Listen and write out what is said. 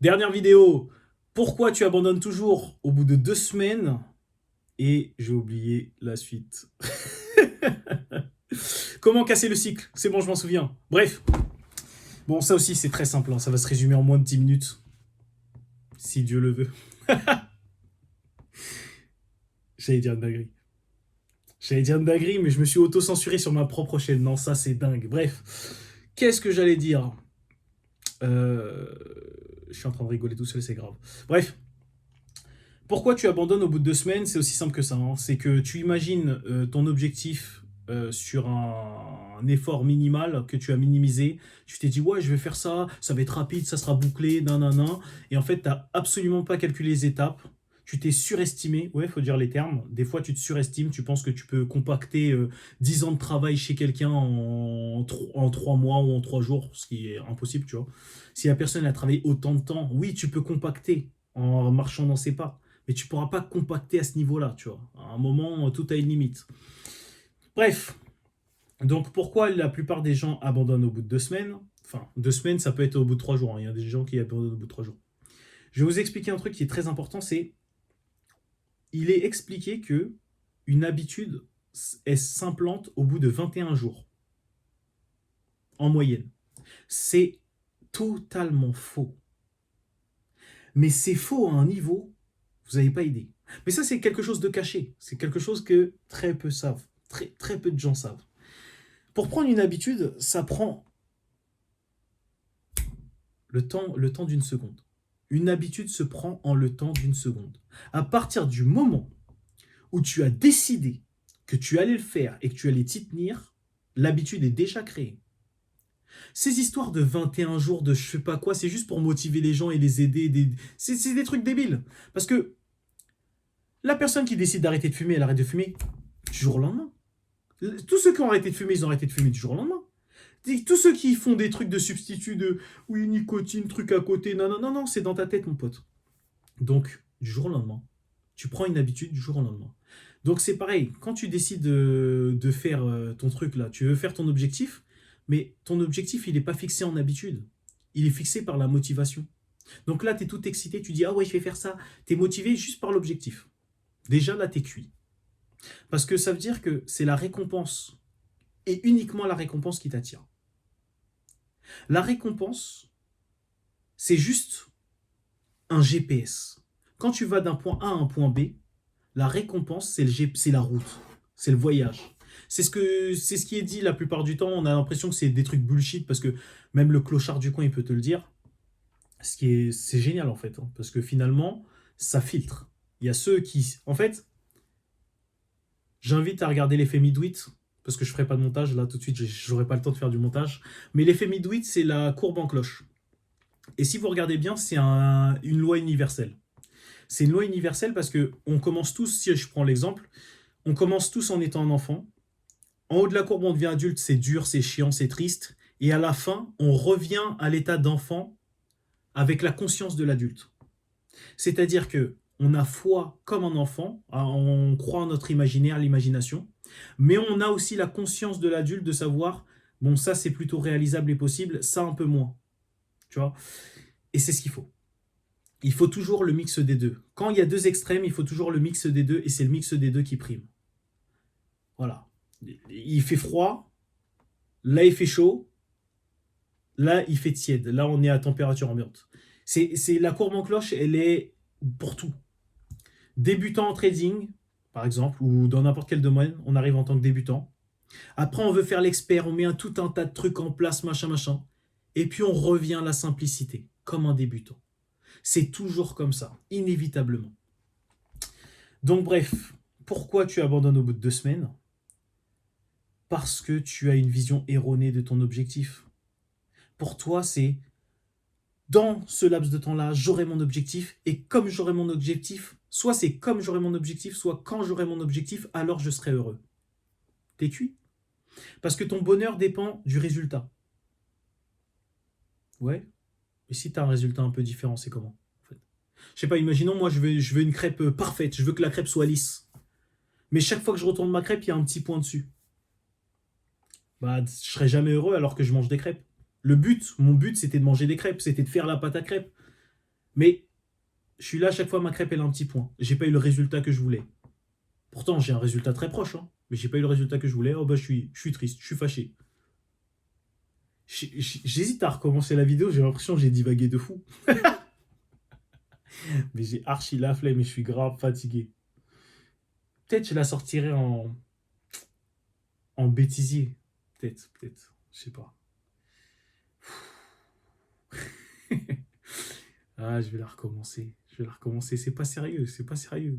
Dernière vidéo. Pourquoi tu abandonnes toujours au bout de 2 semaines? Et j'ai oublié la suite. Comment casser le cycle? C'est bon, je m'en souviens. Bref. Bon, ça aussi, c'est très simple, hein. Ça va se résumer en moins de 10 minutes. Si Dieu le veut. J'allais dire une dinguerie. J'allais dire une dinguerie, mais je me suis auto-censuré sur ma propre chaîne. Non, ça, c'est dingue. Bref. Qu'est-ce que j'allais dire? euh... Je suis en train de rigoler tout seul, c'est grave. Bref. Pourquoi tu abandonnes au bout de 2 semaines? C'est aussi simple que ça, hein. C'est que tu imagines ton objectif sur un effort minimal que tu as minimisé. Tu t'es dit, ouais, je vais faire ça, ça va être rapide, ça sera bouclé, nanana. Et en fait, tu n'as absolument pas calculé les étapes. Tu t'es surestimé, ouais, il faut dire les termes. Des fois, tu te surestimes, tu penses que tu peux compacter 10 ans de travail chez quelqu'un en 3 mois ou en 3 jours, ce qui est impossible, tu vois. Si la personne a travaillé autant de temps, oui, tu peux compacter en marchant dans ses pas, mais tu pourras pas compacter à ce niveau-là, tu vois. À un moment, tout a une limite. Bref, donc pourquoi la plupart des gens abandonnent au bout de 2 semaines? Enfin, 2 semaines, ça peut être au bout de 3 jours, hein. Il y a des gens qui abandonnent au bout de 3 jours. Je vais vous expliquer un truc qui est très important, c'est il est expliqué que une habitude elle s'implante au bout de 21 jours, en moyenne. C'est totalement faux. Mais c'est faux à un niveau, vous n'avez pas idée. Mais ça, c'est quelque chose de caché. C'est quelque chose que très peu savent. Très, très peu de gens savent. Pour prendre une habitude, ça prend le temps d'une seconde. Une habitude se prend en le temps d'une seconde. À partir du moment où tu as décidé que tu allais le faire et que tu allais t'y tenir, l'habitude est déjà créée. Ces histoires de 21 jours, de je sais pas quoi, c'est juste pour motiver les gens et les aider. C'est des trucs débiles. Parce que la personne qui décide d'arrêter de fumer, elle arrête de fumer du jour au lendemain. Tous ceux qui ont arrêté de fumer, ils ont arrêté de fumer du jour au lendemain. Tous ceux qui font des trucs de substitut de oui, nicotine, truc à côté, non, non, non, non, c'est dans ta tête, mon pote. Donc, du jour au lendemain, tu prends une habitude du jour au lendemain. Donc, c'est pareil, quand tu décides de faire ton truc là, tu veux faire ton objectif, mais ton objectif, il n'est pas fixé en habitude. Il est fixé par la motivation. Donc là, tu es tout excité, tu dis ah ouais, je vais faire ça. Tu es motivé juste par l'objectif. Déjà, là, tu es cuit. Parce que ça veut dire que c'est la récompense et uniquement la récompense qui t'attire. La récompense, c'est juste un GPS. Quand tu vas d'un point A à un point B, la récompense, c'est la route, c'est le voyage. C'est ce qui est dit la plupart du temps. On a l'impression que c'est des trucs bullshit parce que même le clochard du coin, il peut te le dire. C'est génial en fait, hein, parce que finalement, ça filtre. Il y a ceux qui, en fait, j'invite à regarder l'effet Midwit parce que je ferai pas de montage là tout de suite. J'aurai pas le temps de faire du montage. Mais l'effet Midwit, c'est la courbe en cloche. Et si vous regardez bien, c'est une loi universelle. C'est une loi universelle parce que on commence tous, si je prends l'exemple, on commence tous en étant un enfant. En haut de la courbe, on devient adulte, c'est dur, c'est chiant, c'est triste. Et à la fin, on revient à l'état d'enfant avec la conscience de l'adulte. C'est-à-dire que on a foi comme un enfant, on croit en notre imaginaire, l'imagination, mais on a aussi la conscience de l'adulte de savoir, bon, ça c'est plutôt réalisable et possible, ça un peu moins. Tu vois. Et c'est ce qu'il faut. Il faut toujours le mix des deux. Quand il y a deux extrêmes, il faut toujours le mix des deux, et c'est le mix des deux qui prime. Voilà. Il fait froid, là il fait chaud, là il fait tiède, là on est à température ambiante. C'est la courbe en cloche, elle est pour tout. Débutant en trading, par exemple, ou dans n'importe quel domaine, on arrive en tant que débutant. Après, on veut faire l'expert, on met tout un tas de trucs en place, machin, machin. Et puis on revient à la simplicité, comme un débutant. C'est toujours comme ça, inévitablement. Donc bref, pourquoi tu abandonnes au bout de 2 semaines? Parce que tu as une vision erronée de ton objectif. Pour toi, c'est dans ce laps de temps-là, j'aurai mon objectif, et comme j'aurai mon objectif, soit c'est comme j'aurai mon objectif, soit quand j'aurai mon objectif, alors je serai heureux. T'es cuit. Parce que ton bonheur dépend du résultat. Ouais. Et si tu as un résultat un peu différent, c'est comment en fait? Je sais pas, imaginons, moi, je veux une crêpe parfaite. Je veux que la crêpe soit lisse. Mais chaque fois que je retourne ma crêpe, il y a un petit point dessus. Bah, je serais jamais heureux alors que je mange des crêpes. Mon but, c'était de manger des crêpes. C'était de faire la pâte à crêpes. Mais je suis là à chaque fois, ma crêpe, elle a un petit point. J'ai pas eu le résultat que je voulais. Pourtant, j'ai un résultat très proche, hein, mais j'ai pas eu le résultat que je voulais. Oh bah, je suis triste, je suis fâché. J'hésite à recommencer la vidéo, j'ai l'impression que j'ai divagué de fou. Mais j'ai archi la flemme et je suis grave fatigué. Peut-être je la sortirai en bêtisier. Peut-être. Je sais pas. Ah, je vais la recommencer. Je vais la recommencer. C'est pas sérieux, c'est pas sérieux.